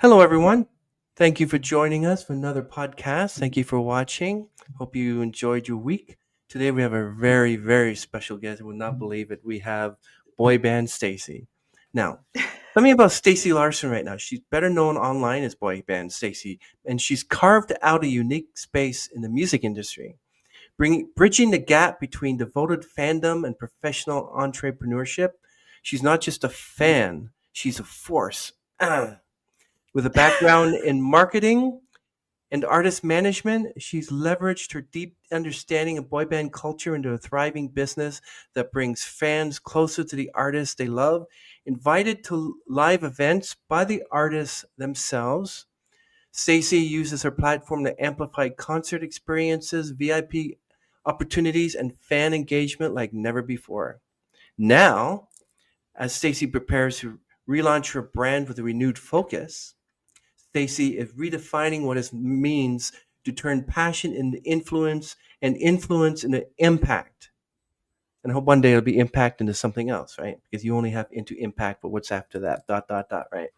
Hello, everyone. Thank you for joining us for another podcast. Thank you for watching. Hope you enjoyed your week. Today, we have a very, very special guest. You would not believe it. We have Boyband Stacy. Now, tell me about Stacy Larson right now. She's better known online as Boyband Stacy, and she's carved out a unique space in the music industry, bridging the gap between devoted fandom and professional entrepreneurship. She's not just a fan; she's a force. With a background in marketing and artist management, she's leveraged her deep understanding of boy band culture into a thriving business that brings fans closer to the artists they love, invited to live events by the artists themselves. Stacey uses her platform to amplify concert experiences, VIP opportunities, and fan engagement like never before. Now, as Stacey prepares to relaunch her brand with a renewed focus, Stacey is redefining what it means to turn passion into influence and influence into impact. And I hope one day it'll be impact into something else, right? Because you only have into impact, but what's after that? Dot, dot, dot, right?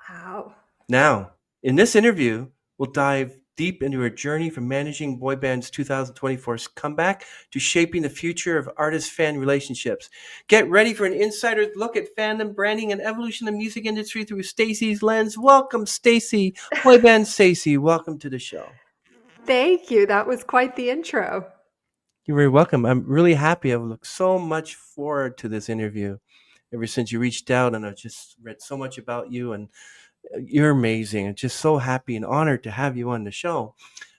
Wow. Now, in this interview, we'll dive deep into her journey from managing boy band's 2024's comeback to shaping the future of artist-fan relationships. Get ready for an insider's look at fandom, branding, and evolution of the music industry through Stacey's lens. Welcome, Stacey, Boyband Stacy. Welcome to the show. Thank you. That was quite the intro. You're very welcome. I'm really happy. I've looked so much forward to this interview ever since you reached out, and I've just read so much about you, and you're amazing. I'm just so happy and honored to have you on the show.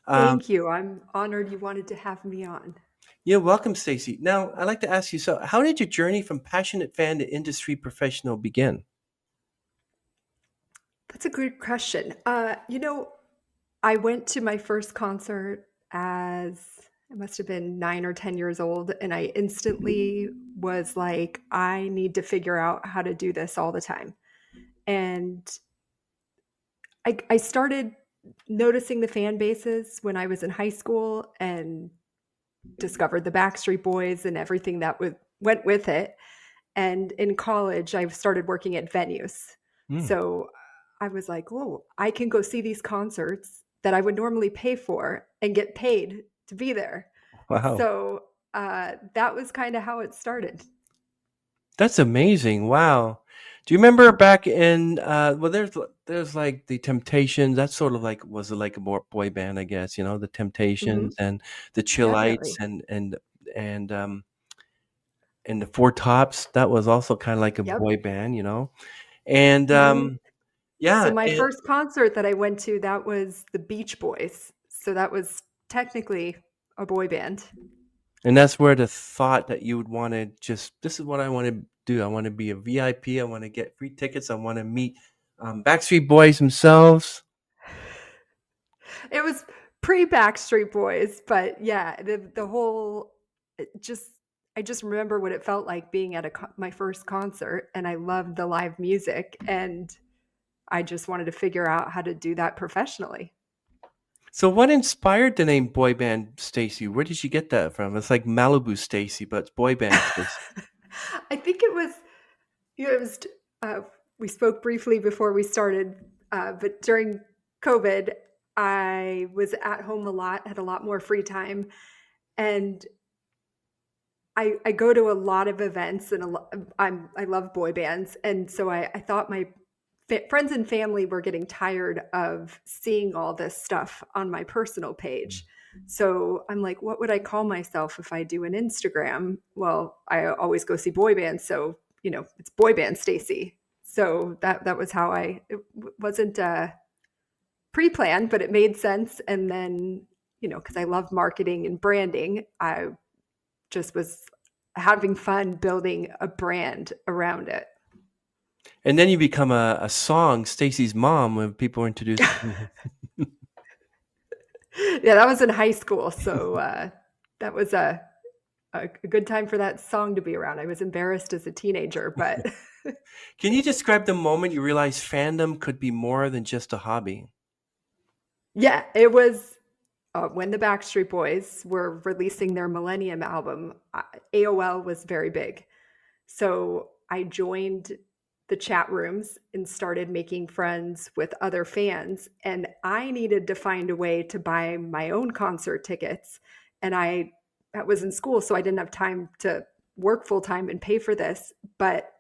Um, Thank you. I'm honored you wanted to have me on. yeah, welcome, Stacey. Now, I'd like to ask you, so how did your journey from passionate fan to industry professional begin? That's a good question. I went to my first concert as I must have been 9 or 10 years old, and I instantly was like, I need to figure out how to do this all the time. And I started noticing the fan bases when I was in high school and discovered the Backstreet Boys and everything that went with it. And in college, I started working at venues. Hmm, So I was like, "Oh, I can go see these concerts that I would normally pay for and get paid to be there." wow, So that was kind of how it started. that's amazing. Wow. Do you remember back in well, there's like the Temptations. That's sort of like was like a more boy band, I guess. You know, the Hmm. Temptations and the Chillites Definitely. and and the Four Tops. That was also kind of like a Yep. boy band, you know. And hmm So yeah, my first concert that I went to, that was the Beach Boys. So that was technically a boy band. and that's where the thought that you would want to just this is what I want to do. I want to be a VIP. I want to get free tickets. I want to meet Backstreet Boys themselves. It was pre Backstreet Boys, but yeah, the whole just I just remember what it felt like being at my first concert, and I loved the live music, and I just wanted to figure out how to do that professionally. So, what inspired the name Boy Band Stacy? Where did you get that from? It's like Malibu Stacy, but it's Boy Band Stacy. I think it was it was uh, we spoke briefly before we started, but during COVID, I was at home a lot, had a lot more free time, and I go to a lot of events and I love boy bands, and so I thought my friends and family were getting tired of seeing all this stuff on my personal page. So I'm like, what would I call myself if I do an Instagram? Well, I always go see boy bands, so it's Boyband Stacy. So that was how it wasn't pre-planned, but it made sense. And then because I love marketing and branding, I just was having fun building a brand around it. And then you become a song, Stacy's Mom, when people introduce. Yeah, that was in high school, so that was a good time for that song to be around. I was embarrassed as a teenager, but Can you describe the moment you realized fandom could be more than just a hobby? yeah, it was when the Backstreet Boys were releasing their Millennium album. AOL was very big, so I joined the chat rooms and started making friends with other fans. And I needed to find a way to buy my own concert tickets. And that was in school, so I didn't have time to work full time and pay for this. But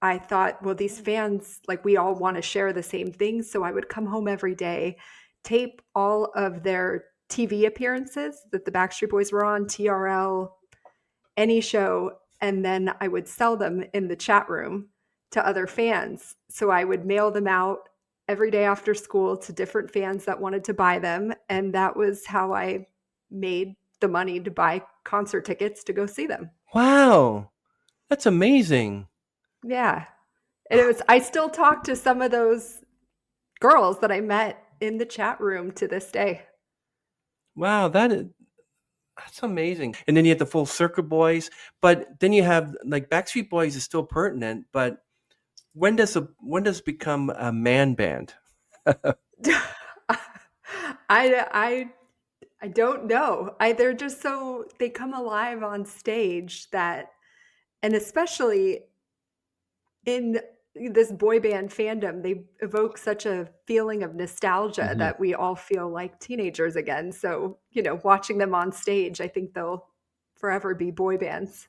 I thought, well, these fans, like we all want to share the same things. So I would come home every day, tape all of their TV appearances that the Backstreet Boys were on, TRL, any show, and then I would sell them in the chat room to other fans. So I would mail them out every day after school to different fans that wanted to buy them. And that was how I made the money to buy concert tickets to go see them. Wow, that's amazing. Yeah. And I still talk to some of those girls that I met in the chat room to this day. Wow, that's amazing. And then you have the full Circle Boys, but then you have like Backstreet Boys is still pertinent, but when does it become a man band? I I don't know. They're just they come alive on stage that, and especially in this boy band fandom, they evoke such a feeling of nostalgia Mhm. that we all feel like teenagers again. So, watching them on stage, I think they'll forever be boy bands.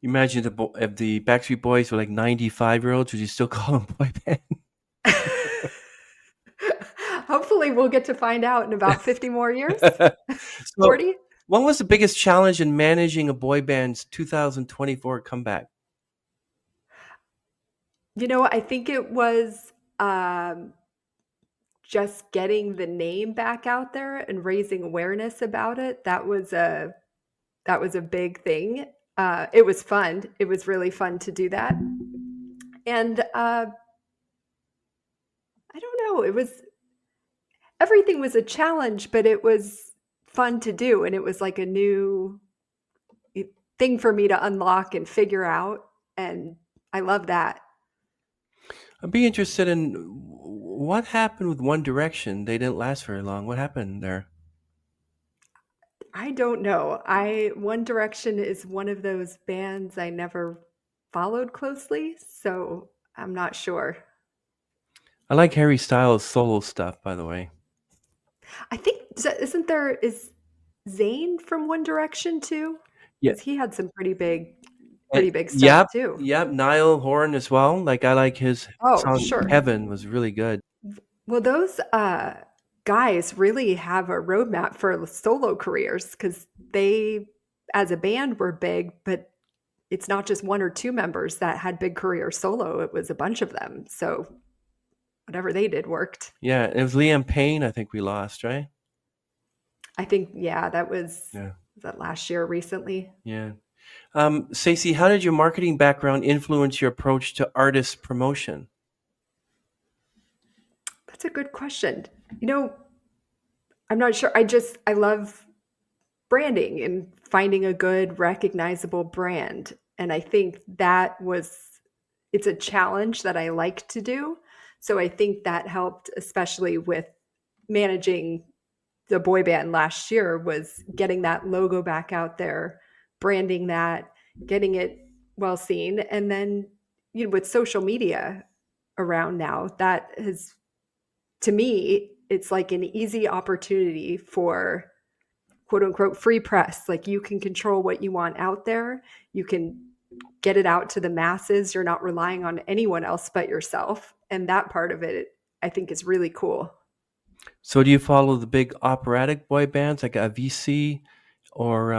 You imagine if the Backstreet Boys were like 95-year-olds, would you still call them boy band? Hopefully, we'll get to find out in about 50 more years. So, 40? what was the biggest challenge in managing a boy band's 2024 comeback? I think it was just getting the name back out there and raising awareness about it. That was a big thing. It was fun. It was really fun to do that. And I don't know. Everything was a challenge, but it was fun to do, and it was like a new thing for me to unlock and figure out. And I love that. I'd be interested in what happened with One Direction. They didn't last very long. What happened there? I don't know. I One Direction is one of those bands I never followed closely, so I'm not sure. I like Harry Styles' solo stuff, by the way. I think is Zayn from One Direction too? Yeah. Because he had some And, pretty big stuff yep, too. yep. Niall Horan as well. Like I like his Oh, song sure. "Heaven" was really good. Well, those guys really have a roadmap for solo careers because they, as a band, were big, but it's not just one or two members that had big careers solo. It was a bunch of them. So whatever they did worked. Yeah, it was Liam Payne. I think we lost, right? I think, yeah, Yeah, was that last year recently? yeah. Stacey, how did your marketing background influence your approach to artist promotion? That's a good question. You know, I'm not sure. I love branding and finding a good recognizable brand. And I think it's a challenge that I like to do. So I think that helped, especially with managing the boy band last year, was getting that logo back out there, branding that, getting it well seen. And then, with social media around now, that has, to me, it's like an easy opportunity for quote unquote free press. Like you can control what you want out there. You can get it out to the masses. You're not relying on anyone else but yourself. And that part of it, I think, is really cool. So, do you follow the big operatic boy bands like VC or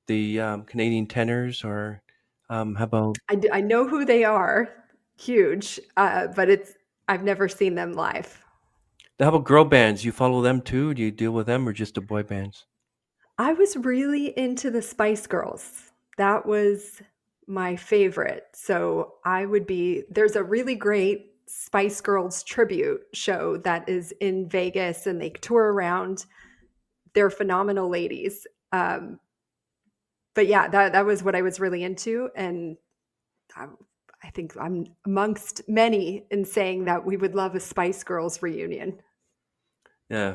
the Canadian Tenors, or how about I know who they are, huge, but I've never seen them live. girl bands? You follow them too? Do you deal with them or just the boy bands? I was really into the Spice Girls. That was my favorite. So there's a really great Spice Girls tribute show that is in Vegas and they tour around. They're phenomenal ladies. But yeah, that was what I was really into. And I, I think I'm amongst many in saying that we would love a Spice Girls reunion. Yeah,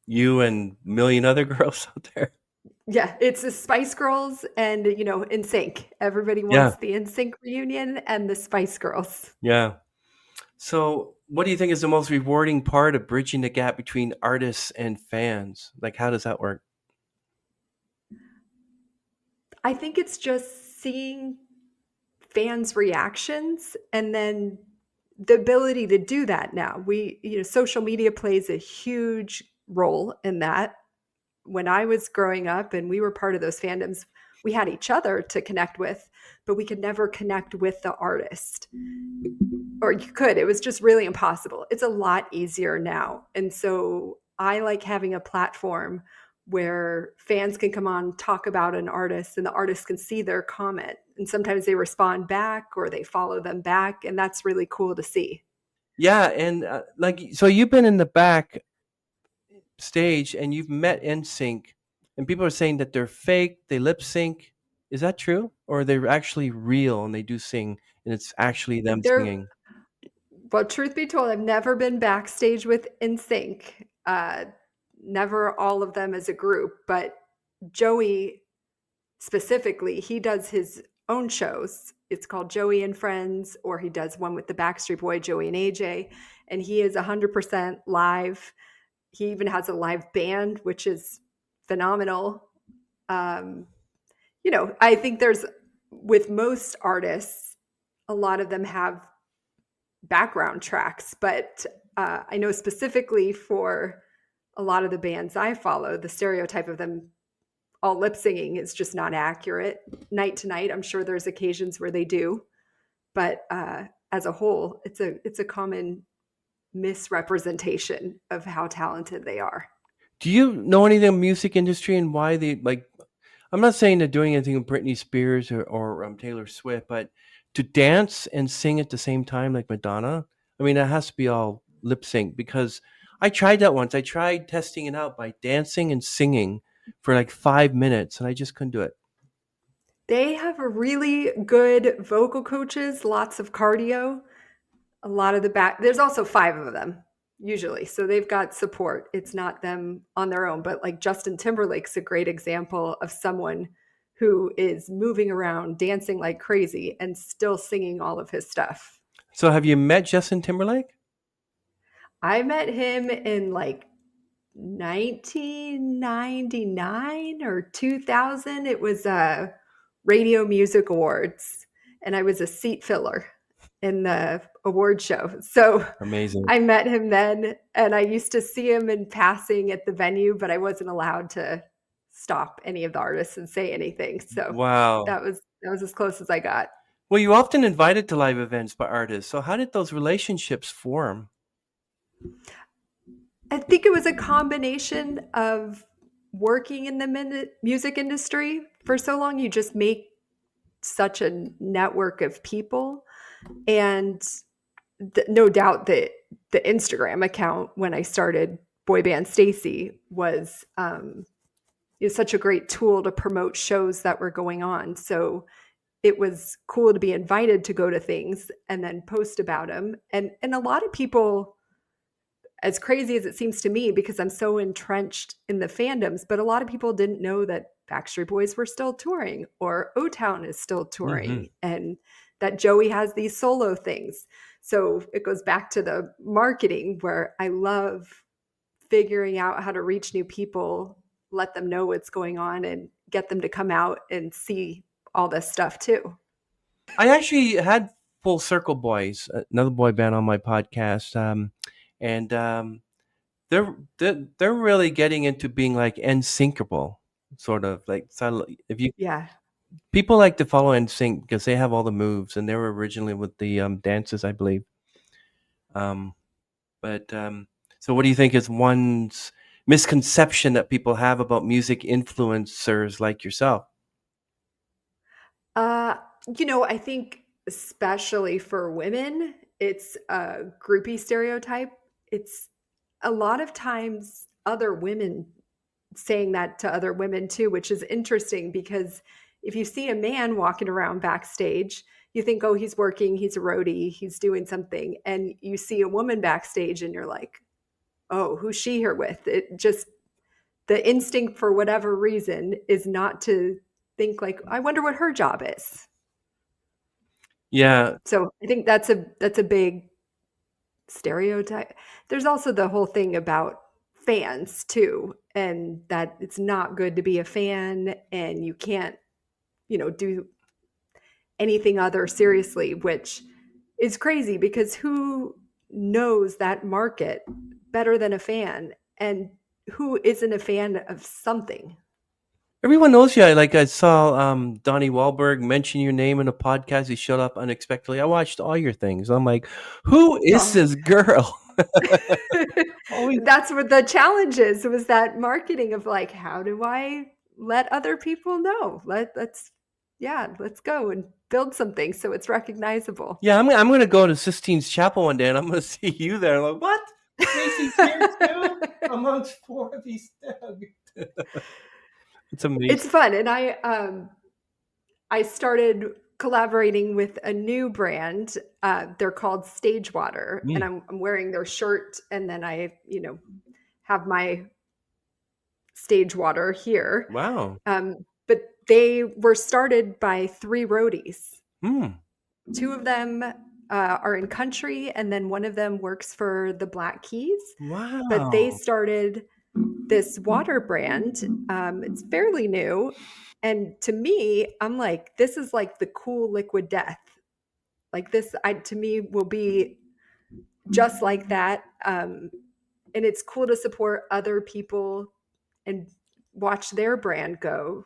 you and a million other girls out there. Yeah, it's the Spice Girls and, NSYNC. Everybody Yeah, wants the NSYNC reunion and the Spice Girls. yeah. So, what do you think is the most rewarding part of bridging the gap between artists and fans? Like, how does that work? I think it's just seeing fans' reactions and then the ability to do that now. Social media plays a huge role in that. When I was growing up and we were part of those fandoms, we had each other to connect with, but we could never connect with the artist. Or you could, it was just really impossible. It's a lot easier now. And so I like having a platform where fans can come on, talk about an artist, and the artist can see their comment. And sometimes they respond back or they follow them back. And that's really cool to see. Yeah, and like, so you've been in the back stage and you've met NSYNC, and people are saying that they're fake, they lip sync. Is that true, or they're actually real and they do sing, and it's actually them They're singing? Well, truth be told, I've never been backstage with NSYNC. Never all of them as a group, but Joey specifically, he does his own shows. It's called Joey and Friends, or he does one with the Backstreet Boy, Joey and AJ, and he is 100% live. He even has a live band, which is phenomenal. Um, I think there's with most artists, a lot of them have background tracks, but I know specifically for a lot of the bands I follow, the stereotype of them all lip singing is just not accurate. Night to night, I'm sure there's occasions where they do, but as a whole, it's a common misrepresentation of how talented they are. Do you know anything of the music industry and why they like? I'm not saying they're doing anything with Britney Spears or Taylor Swift, but to dance and sing at the same time like Madonna, I mean, that has to be all lip sync because I tried that once. I tried testing it out by dancing and singing for like 5 minutes, and I just couldn't do it. They have a really good vocal coaches, lots of cardio. A lot of the back there's also 5 of them usually, so they've got support. It's not them on their own, but, like, Justin Timberlake's a great example of someone who is moving around, dancing like crazy, and still singing all of his stuff. So, have you met Justin Timberlake? I met him in, like, 1999 or 2000. It was, Radio Music Awards, and I was a seat filler in the award show. So Amazing. I met him then, and I used to see him in passing at the venue, but I wasn't allowed to stop any of the artists and say anything. So Wow. that was as close as I got. Well, you often invited to live events by artists. So, how did those relationships form? I think it was a combination of working in the music industry for so long. You just make such a network of people, and no doubt that the Instagram account when I started Boyband Stacy was is such a great tool to promote shows that were going on. So it was cool to be invited to go to things and then post about them. And a lot of people, as crazy as it seems to me, because I'm so entrenched in the fandoms, but a lot of people didn't know that Backstreet Boys were still touring or O Town is still Hmm. touring and that Joey has these solo things. So it goes back to the marketing where I love figuring out how to reach new people, let them know what's going on, and get them to come out and see all this stuff too. I actually had Full Circle Boys, another boy band, on my podcast, and they're really getting into being like NSYNCable, sort of like. So if you Yeah. people like to follow NSYNC because they have all the moves, and they were originally with the dances, I believe. Um, but so, what do you think is one's misconception that people have about music influencers like yourself? Uh, I think especially for women, it's a groupie stereotype. It's a lot of times other women saying that to other women too, which is interesting because if you see a man walking around backstage, you think, oh, he's working, he's a roadie, he's doing something. And you see a woman backstage and you're like, oh, who's she here with? It just the instinct for whatever reason is not to think like, I wonder what her job is. Yeah. So I think that's a big stereotype. There's also the whole thing about fans too, and that it's not good to be a fan and you can't, do anything other seriously, which is crazy because who knows that market better than a fan? And who isn't a fan of something? Everyone knows you. Like I saw Donnie Wahlberg mention your name in a podcast. He showed up unexpectedly. I watched all your things. I'm like, who is Oh. this girl? Always. That's what the challenge is, was that marketing of like, how do I let other people know? Let's go and build something so it's recognizable. Yeah, I'm gonna go to Sistine's Chapel one day, and I'm gonna see you there. I'm like, what? Stacy's here too, amongst four of these. It's It's amazing. fun, and I started collaborating with a new brand. They're called Stage Water, and Mm, I'm wearing their shirt, and then I have my Stage Water here. wow. But they were started by three roadies. Hmm. Two of them are in country, and then one of them works for the Black Keys. But they Wow. started this water brand. It's fairly new. And to me, I'm like, this is like the cool liquid death. Like this, to me, will be just like that. And it's cool to support other people and watch their brand go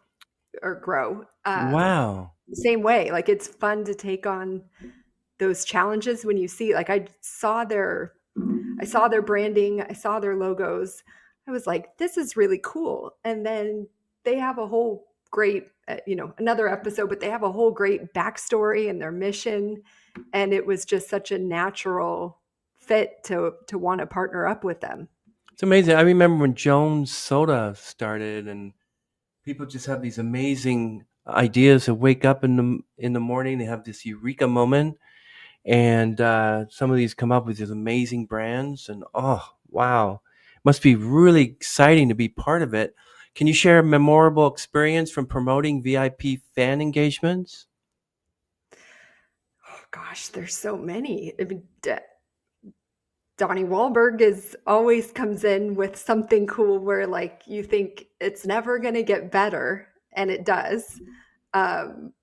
or grow. Wow. Same way, like it's fun to take on those challenges when you see, like I saw their branding, I saw their logos. I was like, this is really cool. And then they have a whole great, another episode, but they have a whole great backstory and their mission. And it was just such a natural fit to want to partner up with them. It's amazing. I remember when Jones Soda started, and people just have these amazing ideas to wake up in the morning. They have this eureka moment, and some of these come up with these amazing brands. And oh, wow, must be really exciting to be part of it. Can you share a memorable experience from promoting VIP fan engagements? Oh gosh, there's so many. I mean, Donnie Wahlberg is always comes in with something cool where like you think it's never going to get better, and it does. Um,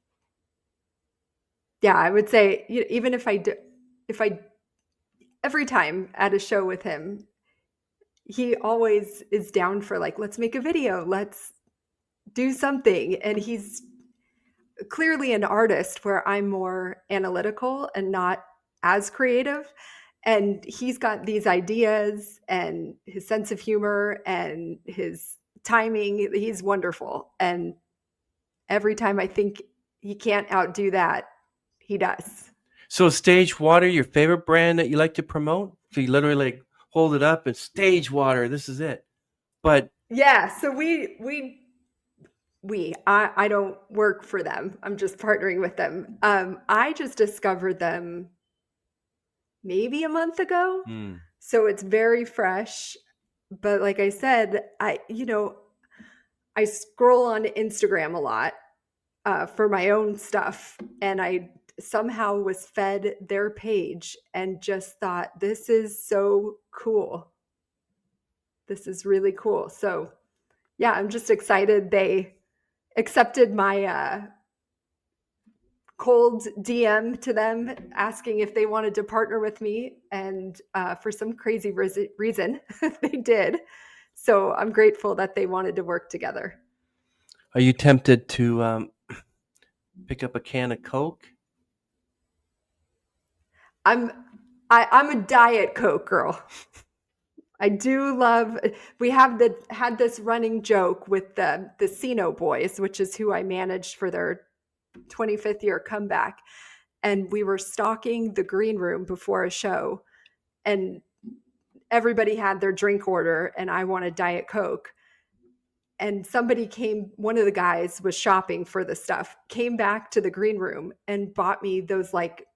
yeah, I would say even if I every time at a show with him, he always is down for like, let's make a video, let's do something, and he's clearly an artist where I'm more analytical and not as creative. And he's got these ideas and his sense of humor and his timing. He's wonderful. And every time I think he can't outdo that, he does. So, Stage Water, your favorite brand that you like to promote? So you literally like hold it up and Stage Water, this is it. But Yeah. So I don't work for them. I'm just partnering with them. I just discovered them maybe a month ago. hmm, So it's very fresh. But like I said, I scroll on Instagram a lot for my own stuff. And I somehow was fed their page and just thought, this is so cool. This is really cool. So yeah, I'm just excited they accepted my cold DM to them asking if they wanted to partner with me. And for some crazy reason, they did. So I'm grateful that they wanted to work together. are you tempted to pick up a can of Coke? I'm I'm a diet Coke girl. I do love. We have had this running joke with the Sino Boys, which is who I managed for their 25th year comeback, and we were stalking the green room before a show, and everybody had their drink order, and I wanted Diet Coke. And somebody came, one of the guys was shopping for the stuff, came back to the green room and bought me those like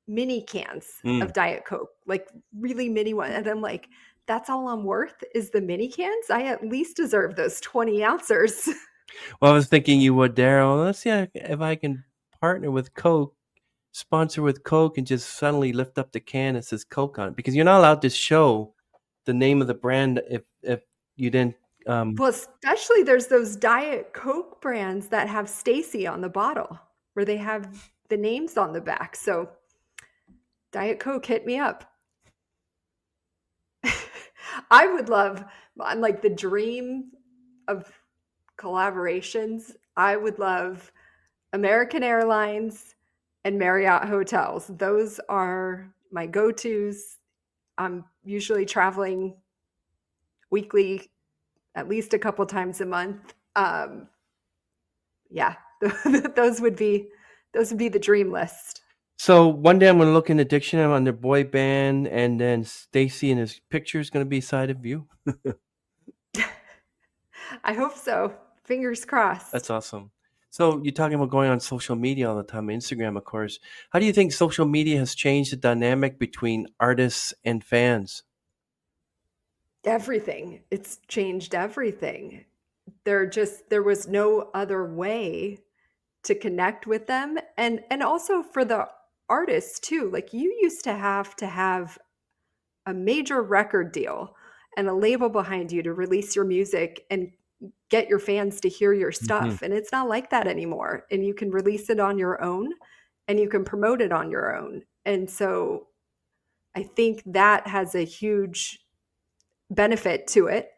mini cans Mm. of Diet Coke, like really mini one. And I'm like, that's all I'm worth is the mini cans? I at least deserve those 20 ounces. Well, I was thinking you would, Daryl. Let's see if I can partner with Coke, sponsor with Coke, and just suddenly lift up the can that says Coke on it, because you're not allowed to show the name of the brand if you didn't. Um, Well, especially there's those Diet Coke brands that have Stacy on the bottle where they have the names on the back. So, Diet Coke, hit me up. I would love, I'm like the dream of collaborations. I would love American Airlines and Marriott Hotels. Those are my go tos. I'm usually traveling weekly, at least a couple times a month. Yeah, those would be the dream list. so one day I'm going to look in the dictionary under boy band, and then Stacy and his picture is going to be side of you. I hope so. Fingers That's crossed. awesome. So you're talking about going on social media all the time, Instagram, of course. How do you think social media has changed the dynamic between artists and fans? Everything. It's changed everything. There was no other way to connect with them, and also for the artists too. Like, you used to have a major record deal and a label behind you to release your music and get your fans to hear your Hmm. stuff, and it's not like that anymore, and you can release it on your own and you can promote it on your own. And so I think that has a huge benefit to it,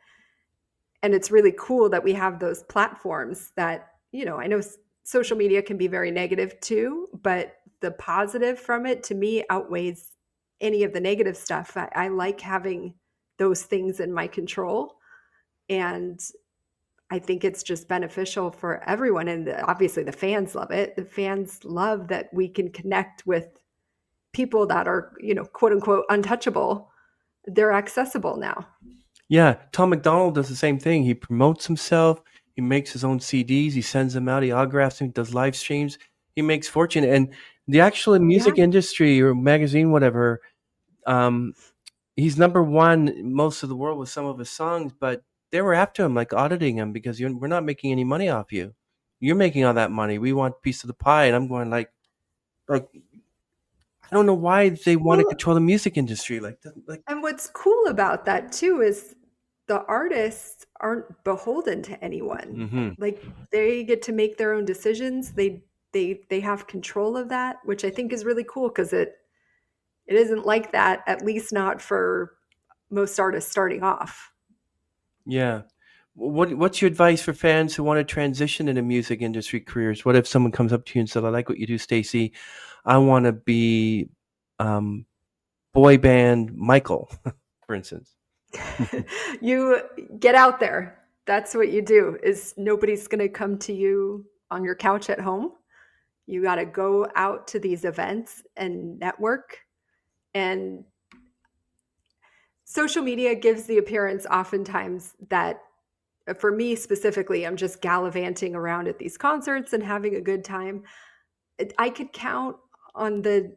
and it's really cool that we have those platforms that, I know social media can be very negative too, but the positive from it to me outweighs any of the negative stuff. I like having those things in my control, and I think it's just beneficial for everyone. And obviously the fans love it. The fans love that we can connect with people that are, quote unquote untouchable. They're accessible now. Yeah, Tom McDonald does the same thing. He promotes himself. He makes his own CDs. He sends them out. He autographs them. Does live streams. He makes fortune. And the actual Yeah. music industry or magazine, whatever, um, he's number one in most of the world with some of his songs. But they were after him, like auditing him, because we're not making any money off you. You're making all that money. We want a piece of the pie. And I'm going like I don't know why they want to Well, control the music industry. Like. and what's cool about that too is the artists aren't beholden to anyone. Hmm. Like, they get to make their own decisions. They have control of that, which I think is really cool because it isn't like that, at least not for most artists starting off. Yeah. What's your advice for fans who want to transition into music industry careers? What if someone comes up to you and said, "I like what you do, Stacy. I want to be um, boy band Michael," for instance. You get out there. That's what you do. Is nobody's going to come to you on your couch at home. You got to go out to these events and network. And social media gives the appearance oftentimes that, for me specifically, I'm just gallivanting around at these concerts and having a good time. I could count on the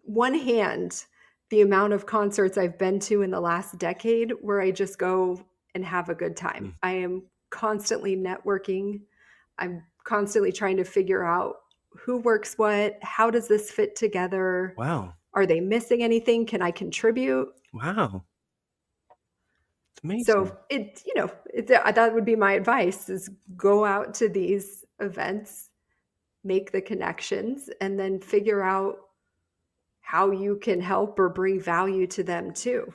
one hand the amount of concerts I've been to in the last decade where I just go and have a good time. Mm. I am constantly networking. I'm constantly trying to figure out who works what, how does this fit together? Wow. Are they missing anything? Can I contribute? Wow. It's amazing. So that would be my advice: is go out to these events, make the connections, and then figure out how you can help or bring value to them too.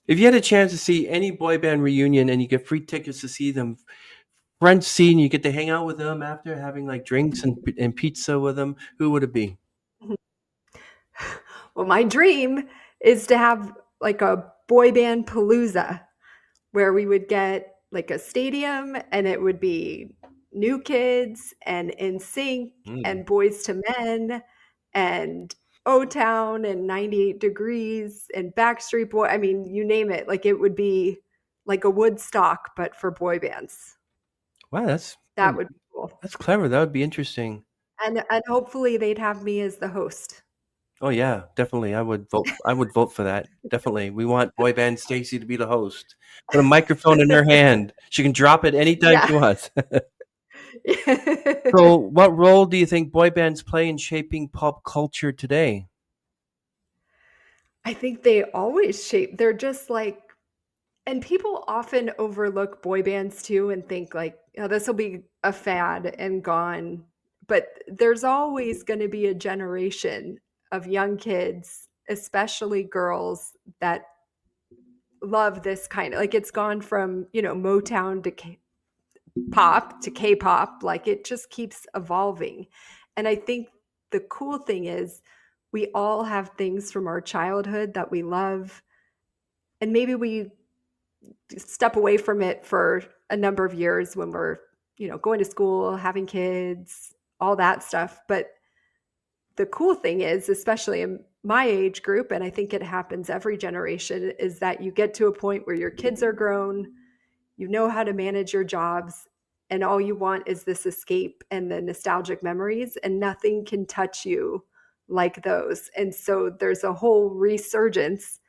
If you had a chance to see any boy band reunion and you get free tickets to see them front seat and you get to hang out with them after having like drinks and pizza with them, who would it be? Well, my dream is to have like a boy band palooza where we would get like a stadium and it would be New Kids and In Sync Mm. and Boys to Men and O Town and 98 Degrees and Backstreet Boy. I mean, you name it. Like, it would be like a Woodstock, but for boy bands. Wow, That would be cool. that's clever. That would be interesting. And hopefully they'd have me as the host. Oh yeah, definitely. I would vote for that. Definitely. We want boy band Stacy to be the host. Put a microphone in her hand. She can drop it anytime Yeah. she wants. So, what role do you think boy bands play in shaping pop culture today? I think they always shape they're just like and people often overlook boy bands too and think like, "Oh, this will be a fad and gone." But there's always gonna be a generation of young kids, especially girls, that love this kind of like, it's gone from, Motown to pop to K-pop, like, it just keeps evolving. And I think the cool thing is we all have things from our childhood that we love, and maybe we step away from it for a number of years when we're, going to school, having kids, all that stuff. But the cool thing is, especially in my age group, and I think it happens every generation, is that you get to a point where your kids are grown, you know how to manage your jobs, and all you want is this escape and the nostalgic memories, and nothing can touch you like those. And so there's a whole resurgence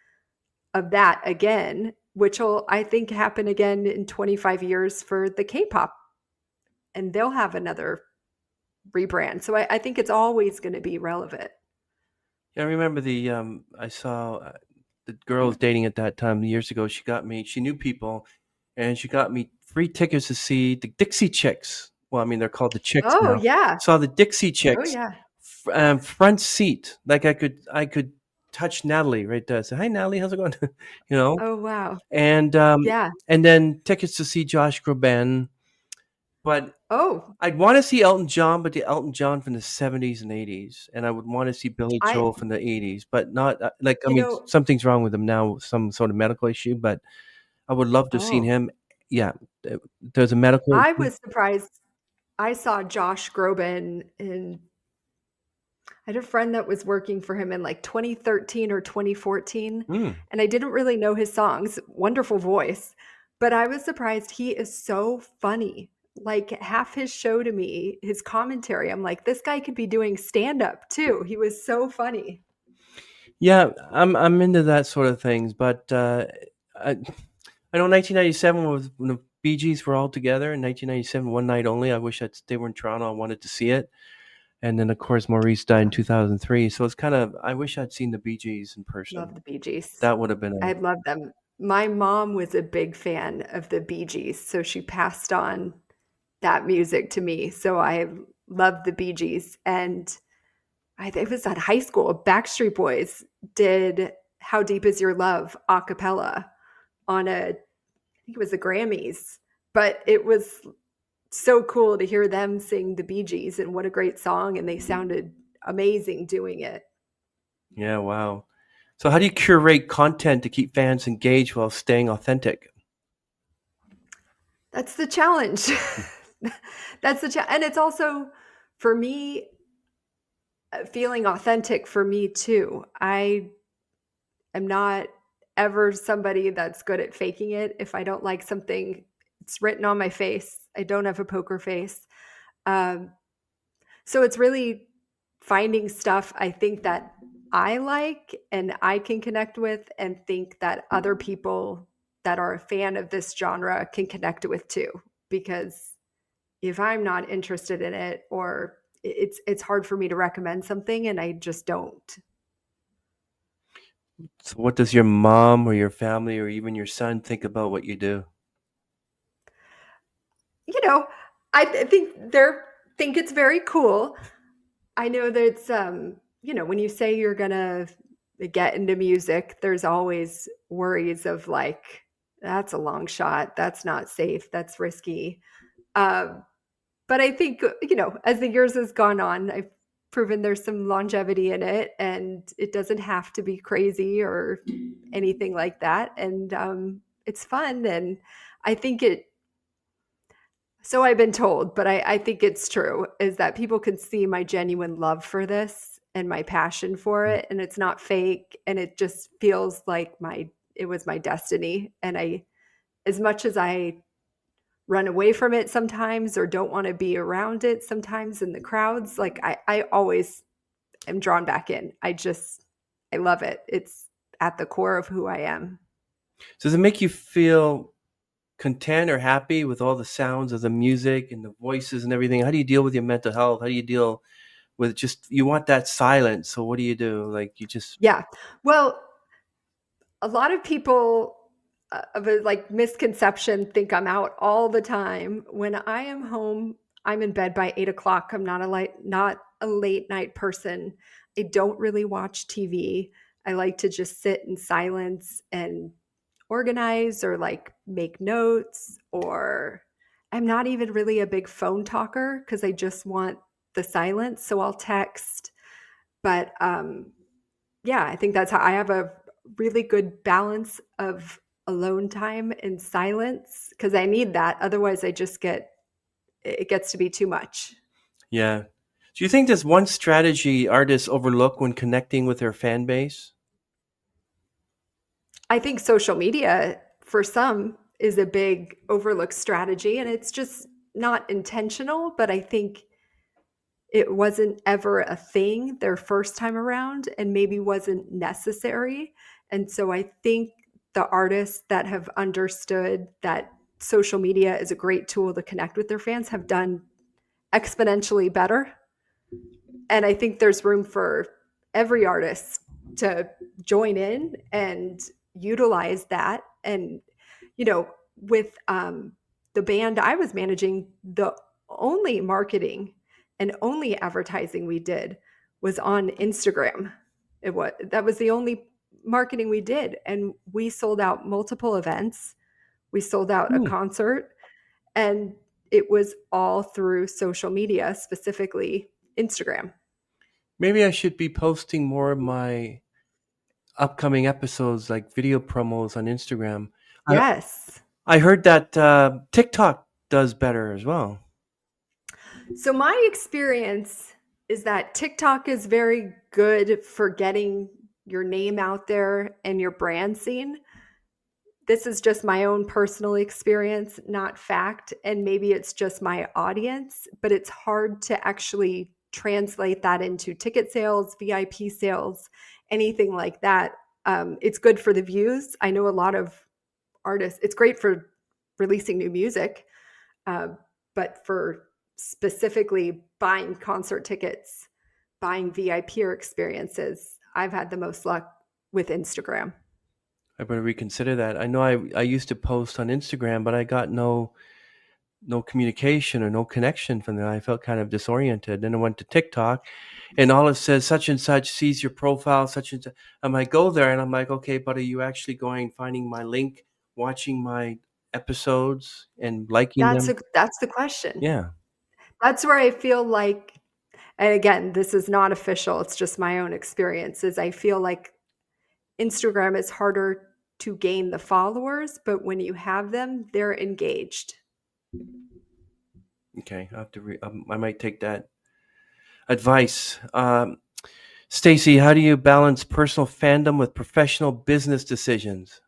of that again, which will, I think, happen again in 25 years for the K-pop, and they'll have another rebrand. So I think it's always going to be relevant. Yeah, I remember I saw the girl I was dating at that time years ago. She knew people, and she got me free tickets to see the Dixie Chicks. Well, I mean, they're called the Chicks Oh now. yeah. Saw the Dixie Oh Chicks, yeah. front seat. Like I could touch Natalie right there. Say, "Hi, Natalie, how's it going?" you know. Oh wow. And Yeah. and then tickets to see Josh Groban. But Oh, I'd want to see Elton John, but the Elton John from the 70s and 80s, and I would want to see Billy I Joel from the 80s, but not like I you mean know, something's wrong with him now, some sort of medical issue, but I would love to have seen oh, him. Yeah, there's a medical I issue. was surprised. I saw Josh Groban in I had a friend that was working for him in like 2013 or 2014, Mm. and I didn't really know his songs. Wonderful voice, but I was surprised. He is so funny. Like half his show to me, his commentary, I'm like, this guy could be doing stand up too. He was so funny. Yeah, I'm into that sort of things, but I I know 1997 was when the Bee Gees were all together in 1997, one night only. I wish they were in Toronto. I wanted to see it. And then, of course, Maurice died in 2003. So it's kind of, I wish I'd seen the Bee Gees in Love person. the Bee Gees. That would have been I a, love them. My mom was a big fan of the Bee Gees, so she passed on that music to me. So I love the Bee Gees. And I think it was at high school, Backstreet Boys did How Deep Is Your Love a cappella on I think it was the Grammys. But it was so cool to hear them sing the Bee Gees, and what a great song. And they sounded amazing doing it. yeah, wow. So how do you curate content to keep fans engaged while staying authentic? That's the challenge. That's the challenge. And it's also, for me, feeling authentic for me too. I am not ever somebody that's good at faking it. If I don't like something, it's written on my face. I don't have a poker face. Um, so it's really finding stuff I think that I like and I can connect with, and think that other people that are a fan of this genre can connect with too. Because if I'm not interested in it, or it's hard for me to recommend something and I just don't. So what does your mom or your family or even your son think about what you do? You know, think they're think it's very cool. I know that it's when you say you're gonna get into music, there's always worries of like, that's a long shot, that's not safe, that's risky. Um, but I think, as the years has gone on, I've proven there's some longevity in it, and it doesn't have to be crazy or anything like that. And it's fun, and I think it so I've been told, but I think it's true, is that people can see my genuine love for this and my passion for it, and it's not fake, and it just feels like it was my destiny. And as much as I run away from it sometimes or don't want to be around it sometimes in the crowds, like I always am drawn back in. I love it. It's at the core of who I am. So does it make you feel content or happy with all the sounds of the music and the voices and everything? How do you deal with your mental health? How do you deal with just you want that silence? So what do you do? Like you just Yeah. Well, a lot of people of a like misconception think I'm out all the time. When I am home, I'm in bed by 8 o'clock. I'm not a late night person. I don't really watch TV. I like to just sit in silence and organize or like make notes, or I'm not even really a big phone talker because I just want the silence. So I'll text. But yeah, I think that's how I have a really good balance of alone time and silence because I need that. Otherwise, it gets to be too much. yeah. Do you think there's one strategy artists overlook when connecting with their fan base? I think social media for some is a big overlooked strategy, and it's just not intentional, but I think it wasn't ever a thing their first time around and maybe wasn't necessary. And so I think the artists that have understood that social media is a great tool to connect with their fans have done exponentially better. And I think there's room for every artist to join in and utilize that. And, you know, with the band I was managing, the only marketing and only advertising we did was on Instagram. That was the only marketing we did. And we sold out multiple events. We sold out a Hmm. concert, and it was all through social media, specifically Instagram. Maybe I should be posting more of my upcoming episodes, like video promos on Instagram. I, Yes. I heard that TikTok does better as well. So my experience is that TikTok is very good for getting your name out there and your brand seen. This is just my own personal experience, not fact, and maybe it's just my audience, but it's hard to actually translate that into ticket sales, VIP sales, anything like that. It's good for the views. I know a lot of artists, it's great for releasing new music, uh, but for specifically buying concert tickets, buying VIP or experiences, I've had the most luck with Instagram. I better reconsider that. I know I used to post on Instagram, but I got no communication or no connection from there. I felt kind of disoriented. Then I went to TikTok, and all it says such and such sees your profile, such and such. I might go there, and I'm like, okay, but are you actually going, finding my link, watching my episodes, and liking them? That's the question. Yeah. That's where I feel like, and again, this is not official, it's just my own experiences. I feel like Instagram is harder to gain the followers, but when you have them, they're engaged. Okay. I have to. I might take that advice. Stacy, how do you balance personal fandom with professional business decisions?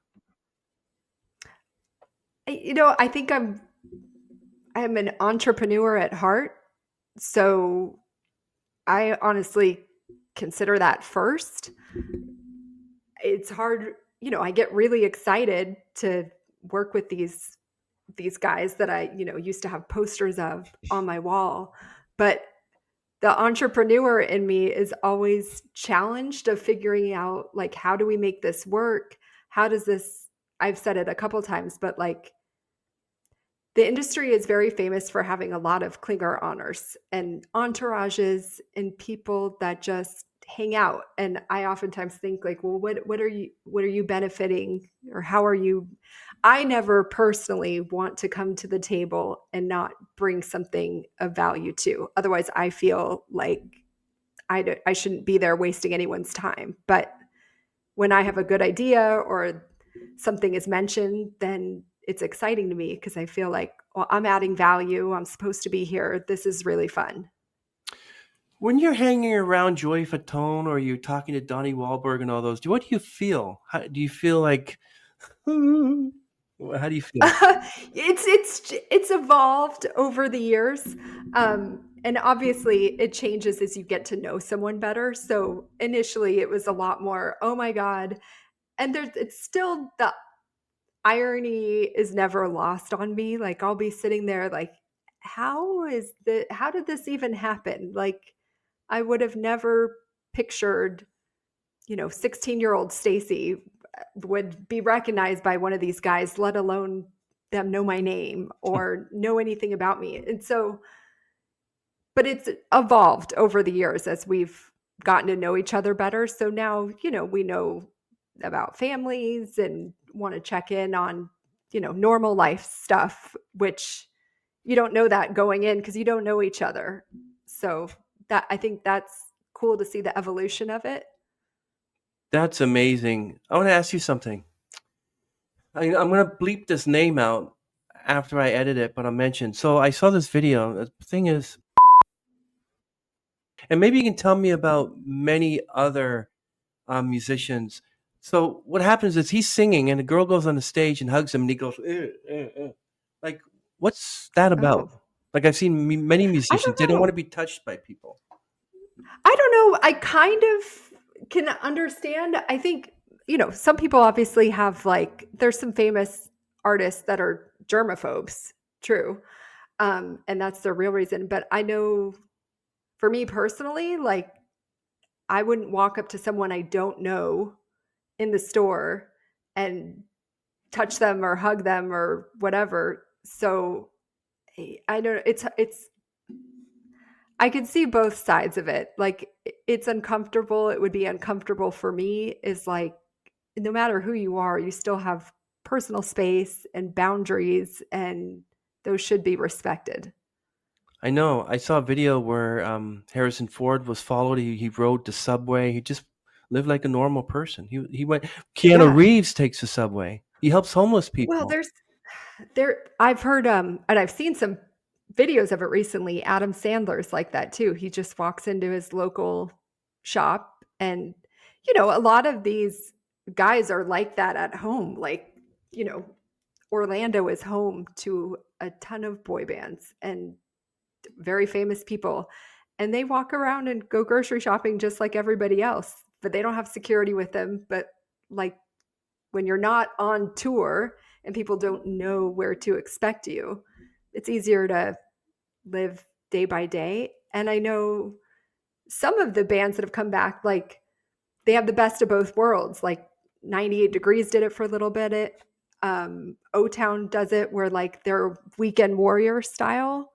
I think I'm an entrepreneur at heart, so I honestly consider that first. It's hard, I get really excited to work with these guys that I, used to have posters of on my wall, but the entrepreneur in me is always challenged of figuring out like how do we make this work? How does this I've said it a couple times, but like the industry is very famous for having a lot of clinger honors and entourages and people that just hang out. And I oftentimes think like, well, what are you benefiting, or how are you? I never personally want to come to the table and not bring something of value to. Otherwise, I feel like I shouldn't be there wasting anyone's time. But when I have a good idea or something is mentioned, then it's exciting to me because I feel like, well, I'm adding value. I'm supposed to be here. This is really fun. When you're hanging around Joey Fatone or you're talking to Donnie Wahlberg and all those, what do you feel? Do you feel like, how do you feel? It's evolved over the years. And obviously it changes as you get to know someone better. So initially it was a lot more, oh my God. And there's it's still the irony is never lost on me. Like I'll be sitting there like, how did this even happen? Like I would have never pictured, 16-year-old Stacy would be recognized by one of these guys, let alone them know my name or know anything about me. And so, but it's evolved over the years as we've gotten to know each other better. So now, we know about families and want to check in on, normal life stuff, which you don't know that going in because you don't know each other. So that I think that's cool to see the evolution of it. That's amazing. I want to ask you something. I'm going to bleep this name out after I edit it, but I'll mention. So I saw this video. The thing is, and maybe you can tell me about many other musicians. So what happens is he's singing, and the girl goes on the stage and hugs him, and he goes, like, what's that about? Oh, Like I've seen many I musicians, they don't don't want to know. be touched by people. I don't know. I kind of can understand. I think, some people obviously have like, there's some famous artists that are germaphobes, true. And that's the real reason. But I know for me personally, like, I wouldn't walk up to someone I don't know in the store and touch them or hug them or whatever. So I don't, it's, I could see both sides of it. Like it's uncomfortable. It would be uncomfortable for me is like no matter who you are, you still have personal space and boundaries and those should be respected. I know. I saw a video where Harrison Ford was followed. He rode the subway. He just lived like a normal person. He went. Keanu Yeah. Reeves takes the subway. He helps homeless Well, people. I've heard and I've seen some videos of it recently. Adam Sandler's like that too. He just walks into his local shop and a lot of these guys are like that at home. Like, you know, Orlando is home to a ton of boy bands and very famous people. And they walk around and go grocery shopping just like everybody else, but they don't have security with them. But like when you're not on tour and people don't know where to expect you, it's easier to live day by day. And I know some of the bands that have come back, like they have the best of both worlds. Like 98 Degrees did it for a little bit. O Town does it where like they're weekend warrior style.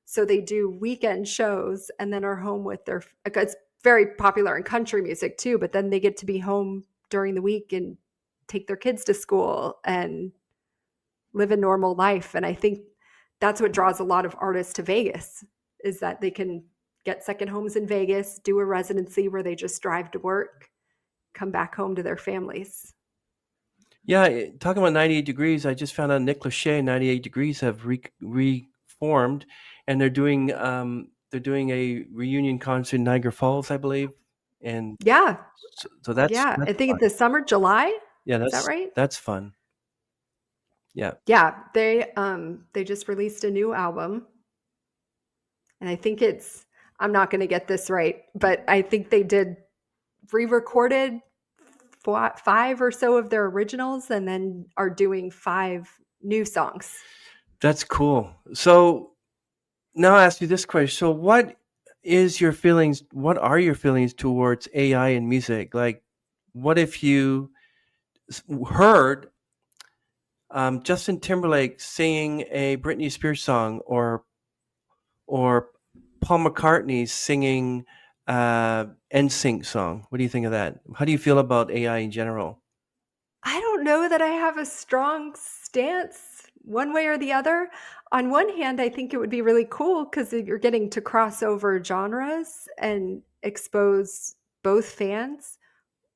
So they do weekend shows and then are home with their, it's very popular in country music too, but then they get to be home during the week and take their kids to school and live a normal life. And I think that's what draws a lot of artists to Vegas is that they can get second homes in Vegas, do a residency where they just drive to work, come back home to their families. Yeah, talking about 98 Degrees, I just found out Nick Lachey and 98 Degrees have reformed, and they're doing a reunion concert in Niagara Falls, I believe, and Yeah. so that's Yeah. I that's think fun. it's this summer, July. Yeah, Is that right? that's fun. Yeah. Yeah. They just released a new album. And I think I'm not gonna get this right, but I think they did re-recorded five or so of their originals and then are doing five new songs. That's cool. So now I ask you this question. So what are your feelings towards AI in music? Like, what if you heard Justin Timberlake singing a Britney Spears song or Paul McCartney singing NSYNC song? What do you think of that? How do you feel about AI in general? I don't know that I have a strong stance one way or the other. On one hand, I think it would be really cool because you're getting to cross over genres and expose both fans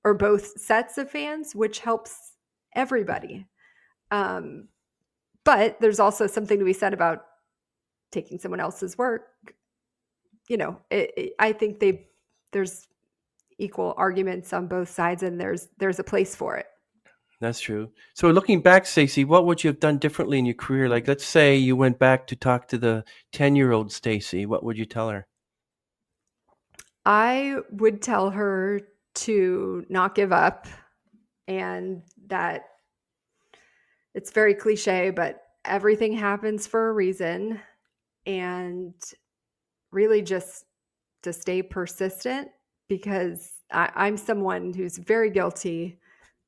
or both sets of fans, which helps everybody. Um, but there's also something to be said about taking someone else's work. I think there's equal arguments on both sides, and there's a place for it. That's true. So looking back, Stacey, what would you have done differently in your career? Like, let's say you went back to talk to the 10-year-old Stacey. What would you tell her? I would tell her to not give up, and that it's very cliche, but everything happens for a reason, and really just to stay persistent, because I'm someone who's very guilty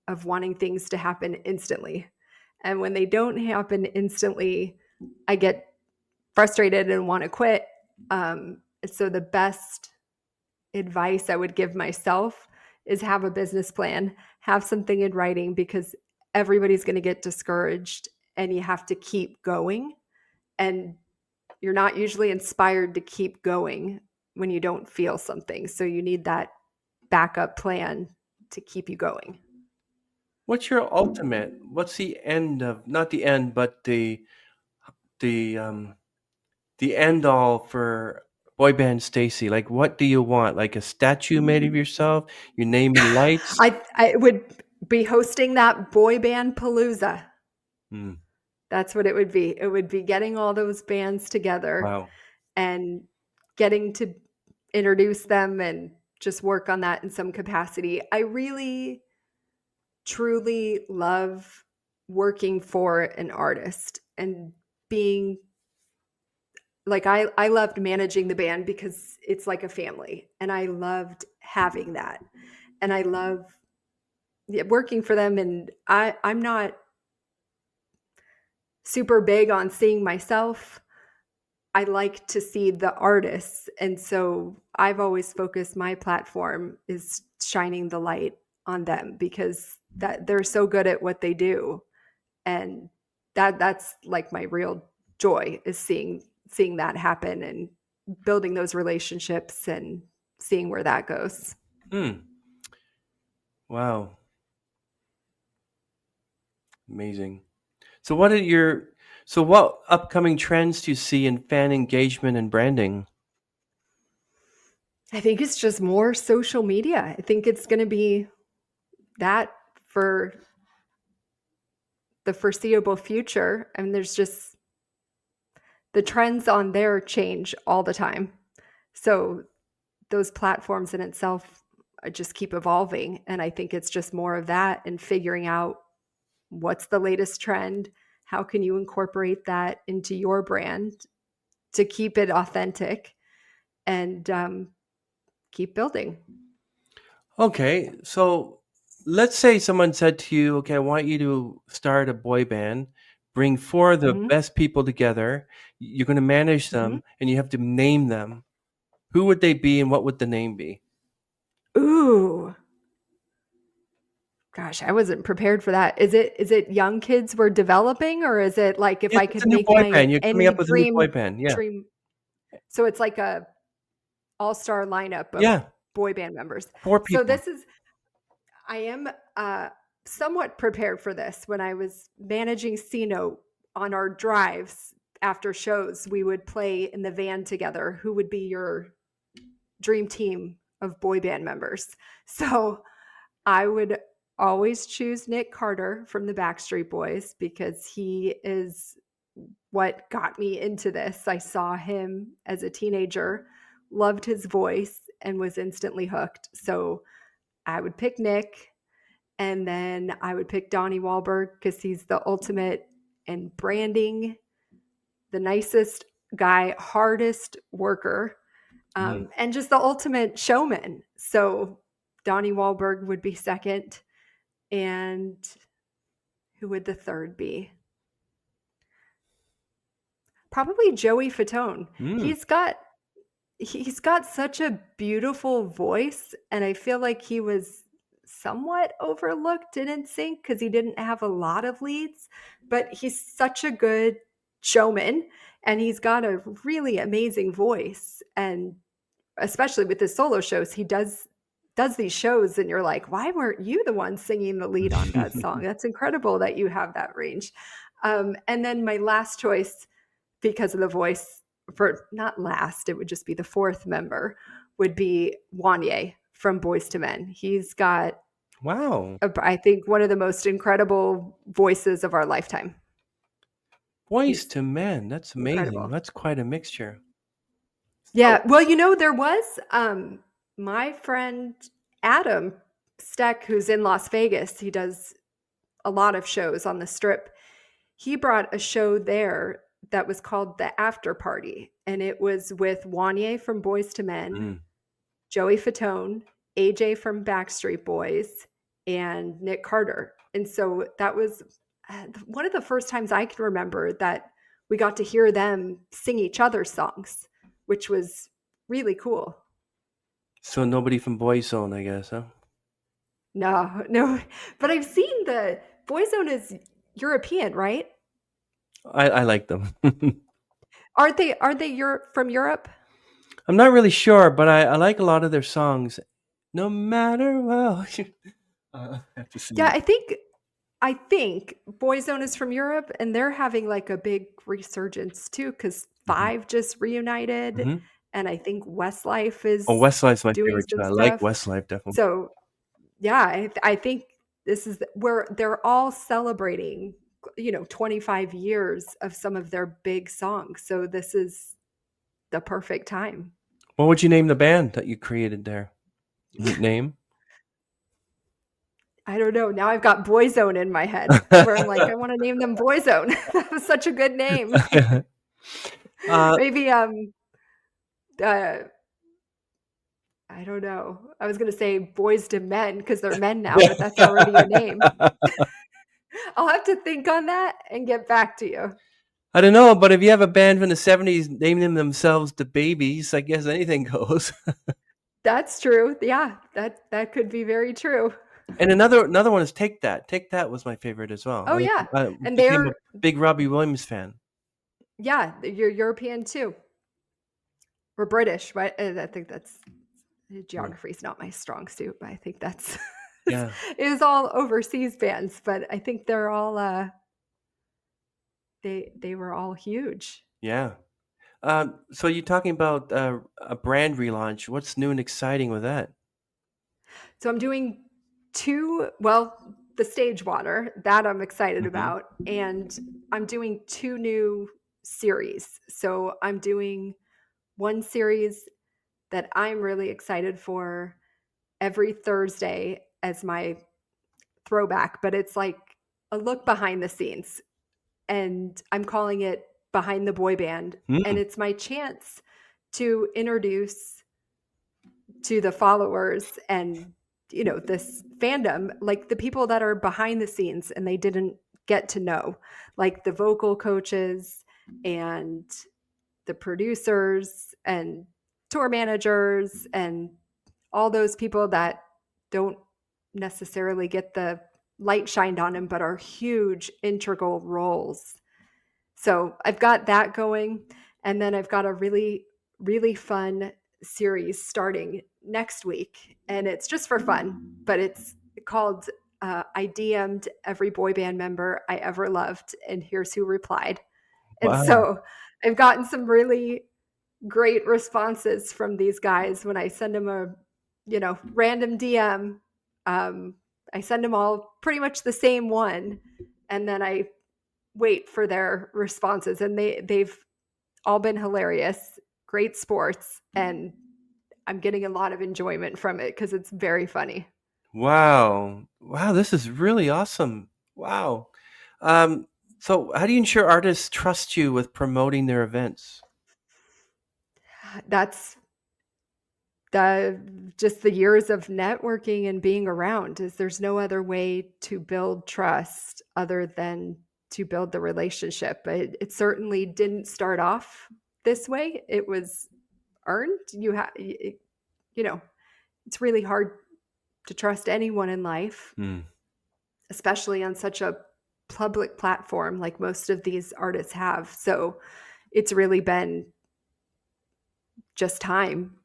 of wanting things to happen instantly. And when they don't happen instantly, I get frustrated and want to quit. So the best advice I would give myself is have a business plan, have something in writing, because everybody's going to get discouraged and you have to keep going. And you're not usually inspired to keep going when you don't feel something. So you need that backup plan to keep you going. What's your ultimate? What's the end of, not the end, but the the end all for boy band Stacy? Like, what do you want? Like a statue made of yourself? Your name in lights? I would be hosting that boy band palooza. Hmm. That's what it would be. It would be getting all those bands together Wow. and getting to introduce them and just work on that in some capacity. I really truly love working for an artist and being like I loved managing the band because it's like a family, and I loved having that. And I love, yeah, working for them, and I'm not super big on seeing myself. I like to see the artists. And so I've always focused my platform is shining the light on them, because that they're so good at what they do. And that's like my real joy, is seeing that happen and building those relationships and seeing where that goes. Hmm. Wow. Amazing. So what upcoming trends do you see in fan engagement and branding? I think it's just more social media. I think it's going to be that for the foreseeable future. And there's just the trends on there change all the time. So those platforms in itself just keep evolving. And I think it's just more of that and figuring out what's the latest trend. How can you incorporate that into your brand to keep it authentic and keep building? Okay, so let's say someone said to you, "Okay, I want you to start a boy band, bring four of the Hmm. best people together. You're going to manage Hmm. them, and you have to name them. Who would they be, and what would the name be?" Ooh, gosh, I wasn't prepared for that. Is it young kids we're developing, or is it like if Yes, I it's could a new make boy my band. You're coming any up with a new boy dream band. Yeah, dream? So it's like a all-star lineup of yeah, boy band members. four So people. this is I am somewhat prepared for this. When I was managing Cino on our drives after shows, we would play in the van together. Who would be your dream team of boy band members? So I would always choose Nick Carter from the Backstreet Boys, because he is what got me into this. I saw him as a teenager, loved his voice, and was instantly hooked. So I would pick Nick, and then I would pick Donnie Wahlberg because he's the ultimate in branding, the nicest guy, hardest worker, Mm. and just the ultimate showman. So Donnie Wahlberg would be second. And who would the third be? Probably Joey Fatone. Mm. He's got such a beautiful voice, and I feel like he was somewhat overlooked in NSYNC because he didn't have a lot of leads, but he's such a good showman, and he's got a really amazing voice. And especially with his solo shows, he does these shows and you're like, why weren't you the one singing the lead on that song? That's incredible that you have that range. And then my last choice, because of the voice, for not last, it would just be the fourth member, would be Wanye from Boys to Men. He's got Wow. I think one of the most incredible voices of our lifetime. Boys He's to Men. That's amazing. incredible. That's quite a mixture. So, Yeah, well, there was, my friend Adam Steck, who's in Las Vegas, he does a lot of shows on the Strip. He brought a show there that was called The After Party, and it was with Wanye from Boys to Men, mm. Joey Fatone, AJ from Backstreet Boys, and Nick Carter. And so that was one of the first times I can remember that we got to hear them sing each other's songs, which was really cool. So nobody from Boyzone, I guess, huh? No, no, but I've seen the Boyzone is European, right? I like them. Aren't they from Europe? I'm not really sure, but I like a lot of their songs. No matter what. I have to sing Yeah, it. I think Boyzone is from Europe, and they're having like a big resurgence too, because Hmm. Five just reunited, Hmm. and I think Westlife Oh, is Westlife's my doing favorite too. some I like stuff. Westlife definitely. So yeah, I think this is where they're all celebrating, 25 years of some of their big songs. So this is the perfect time. What would you name the band that you created there? Name? I don't know. Now I've got Boyzone in my head where I'm like, I want to name them Boyzone. That was such a good name. uh, Maybe uh I don't know. I was gonna say Boys to Men because they're men now, but that's already a name. I'll have to think on that and get back to you. I don't know, but if you have a band from the '70s naming themselves the Babies, I guess anything goes. That's true. Yeah, that could be very true. And another one is Take That. Take That was my favorite as well. Oh yeah. I And became a they're big Robbie Williams fan. yeah, you're European too. We're British, right? I think that's Mm. geography is not my strong suit, but I think that's Yeah, it was all overseas bands, but I think they're all they were all huge. yeah. So you're talking about a brand relaunch. What's new and exciting with that? So I'm doing the stage water that I'm excited Hmm. about, and I'm doing two new series. So I'm doing one series that I'm really excited for every Thursday as my throwback, but it's like a look behind the scenes. And I'm calling it Behind the Boy Band. And Mm. it's my chance to introduce to the followers and this fandom, like the people that are behind the scenes and they didn't get to know, like the vocal coaches and the producers and tour managers and all those people that don't necessarily get the light shined on them but are huge integral roles. So I've got that going. And then I've got a really, really fun series starting next week. And it's just for fun, but it's called I DM'd every boy band member I ever loved. And here's who replied. And Wow. so I've gotten some really great responses from these guys when I send them a, random DM. Um, I send them all pretty much the same one. And then I wait for their responses, and they've all been hilarious, great sports, and I'm getting a lot of enjoyment from it because it's very funny. Wow. Wow, this is really awesome. Wow. Um, so how do you ensure artists trust you with promoting their events? That's the just the years of networking and being around is there's no other way to build trust other than to build the relationship. It certainly didn't start off this way. It was earned. You know, it's really hard to trust anyone in life, Hmm. especially on such a public platform like most of these artists have. So it's really been just time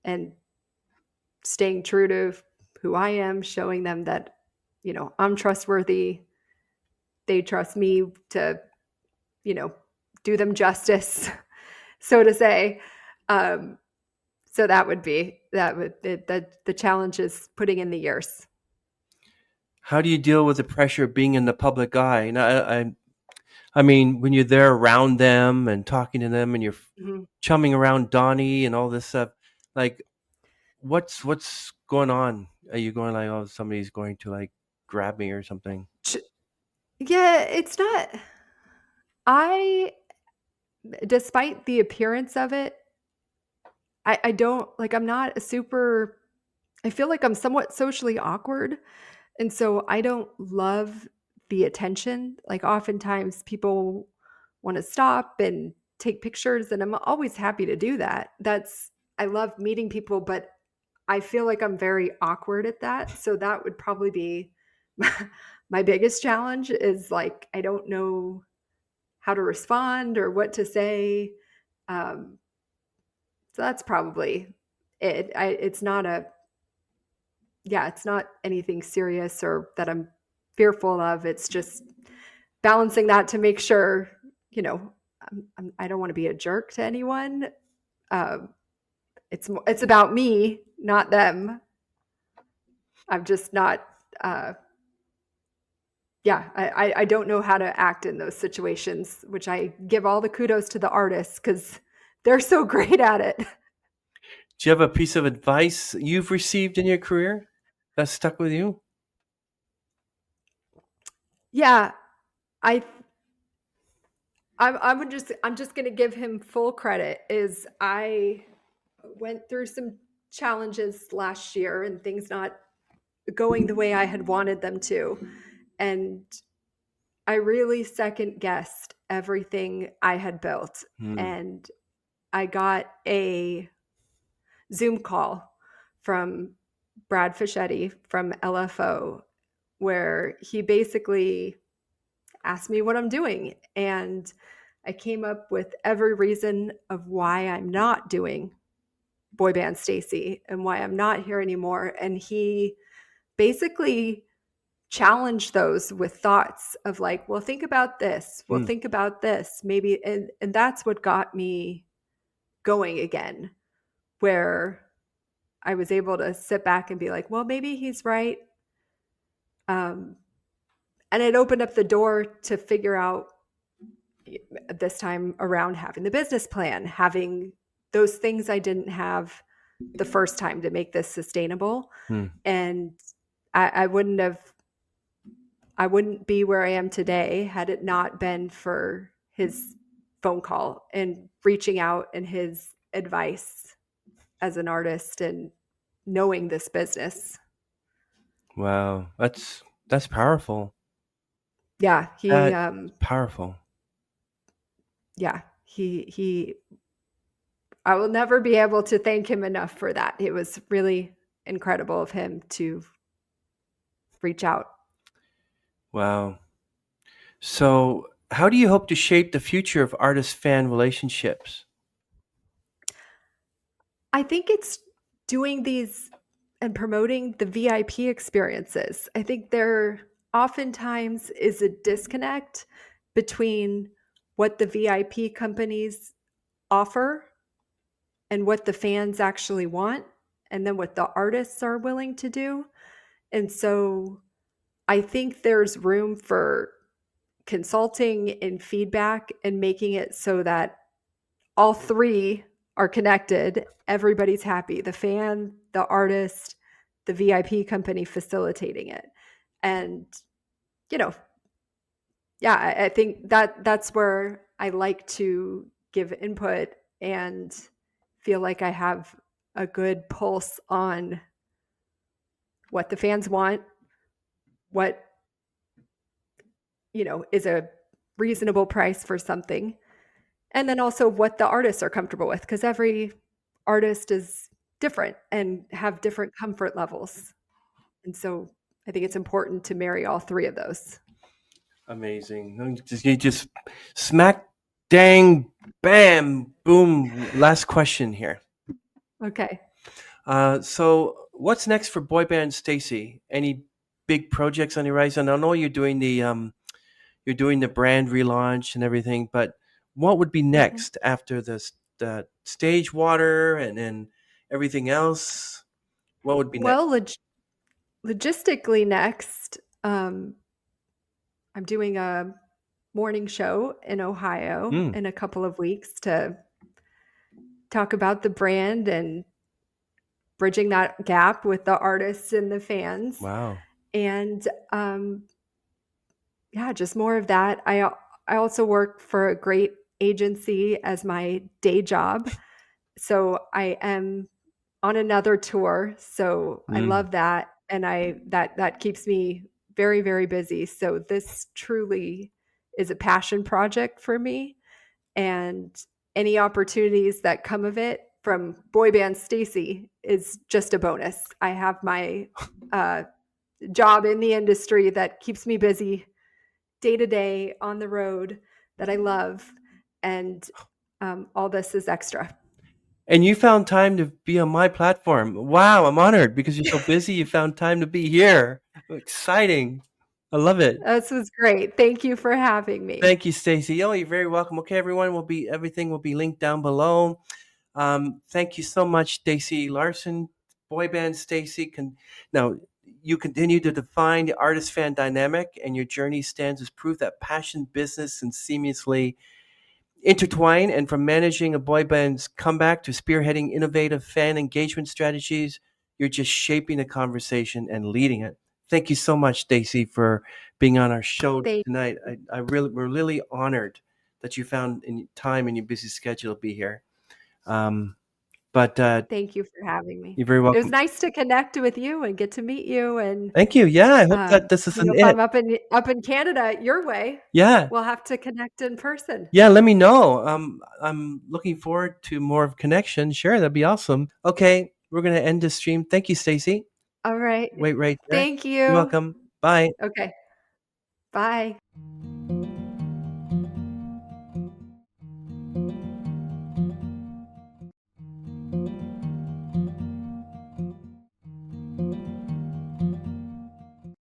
and staying true to who I am, showing them that, I'm trustworthy. They trust me to, you know, do them justice, so to say. Um, so that would be the challenge is putting in the years. how do you deal with the pressure of being in the public eye? And I mean, when you're there around them and talking to them, and you're Mhm. chumming around Donnie and all this stuff, like what's going on? Are you going like, oh, somebody's going to like grab me or something? Ch- Yeah, it's not. I, despite the appearance of it, I don't like, I'm not a super, I feel like I'm somewhat socially awkward. And so I don't love the attention. Like oftentimes people want to stop and take pictures, and I'm always happy to do that. I love meeting people, but I feel like I'm very awkward at that. So that would probably be my biggest challenge is like, I don't know how to respond or what to say. Um, so that's probably it. It's not a, yeah, it's not anything serious or that I'm fearful of. It's just balancing that to make sure, you know, I don't want to be a jerk to anyone. Um, it's about me, not them. I'm just not. Uh, yeah, I don't know how to act in those situations, which I give all the kudos to the artists because they're so great at it. Do you have a piece of advice you've received in your career that stuck with you? Yeah, I I'm just gonna give him full credit. Is I went through some challenges last year and things not going the way I had wanted them to. And I really second guessed everything I had built. Hmm. And I got a Zoom call from Brad Fischetti from LFO where he basically asked me what I'm doing. And I came up with every reason of why I'm not doing Boyband Stacy and why I'm not here anymore. And he basically challenge those with thoughts of like, well, think about this, well, Hmm. think about this maybe. And that's what got me going again, where I was able to sit back and be like, well, maybe he's right. um, and it opened up the door to figure out, this time around, having the business plan, having those things I didn't have the first time to make this sustainable. Hmm. And I wouldn't have, I wouldn't be where I am today had it not been for his phone call and reaching out and his advice as an artist and knowing this business. Wow, that's powerful. Yeah, That's powerful. he I will never be able to thank him enough for that. It was really incredible of him to reach out. Wow. So, how do you hope to shape the future of artist-fan relationships? I think it's doing these and promoting the VIP experiences. I think there oftentimes is a disconnect between what the VIP companies offer and what the fans actually want, and then what the artists are willing to do. And so I think there's room for consulting and feedback and making it so that all three are connected. Everybody's happy: the fan, the artist, the VIP company facilitating it. And, you know, yeah, I think that that's where I like to give input and feel like I have a good pulse on what the fans want, what, is a reasonable price for something, and then also what the artists are comfortable with, because every artist is different and have different comfort levels. And so I think it's important to marry all three of those. Amazing. No, you just smack, dang, bam, boom. Last question here. Okay. So, what's next for boy band Stacy? Any big projects on the horizon? I know you're doing the brand relaunch and everything, but what would be Mhm. next after this the stage water and then everything else? What would be next? Well, logistically next, Um, I'm doing a morning show in Ohio Mm, in a couple of weeks to talk about the brand and bridging that gap with the artists and the fans. wow. And yeah, just more of that. I also work for a great agency as my day job. So I am on another tour. So I Mm. love that. And that keeps me very, very busy. So this truly is a passion project for me. And any opportunities that come of it from Boyband Stacy is just a bonus. I have my uh, job in the industry that keeps me busy day to day on the road that I love. And all this is extra. And you found time to be on my platform. Wow, I'm honored because you're so busy. You found time to be here. Exciting. I love it. This was great. Thank you for having me. Thank you, Stacy. Oh, you're very welcome. Okay, everyone, everything will be linked down below. Thank you so much, Stacy Larson, boy band Stacy. Now you continue to define the artist fan dynamic, and your journey stands as proof that passion, business, and seamlessly intertwine. And from managing a boy band's comeback to spearheading innovative fan engagement strategies, you're just shaping the conversation and leading it. Thank you so much, Stacy, for being on our show Thank, tonight. We're really honored that you found time in your busy schedule to be here. Um, but thank you for having me. you're very It was welcome. nice to connect with you and get to meet you. And Thank you. Yeah, I hope that this isn't if it. I'm up in Canada your way, Yeah, we'll have to connect in person. yeah. Let me know. I'm looking forward to more of connection. Sure, that'd be awesome. Okay, we're gonna end this stream. Thank you, Stacy. All right. Wait right there. Thank You're you. welcome. Bye. Okay. Bye.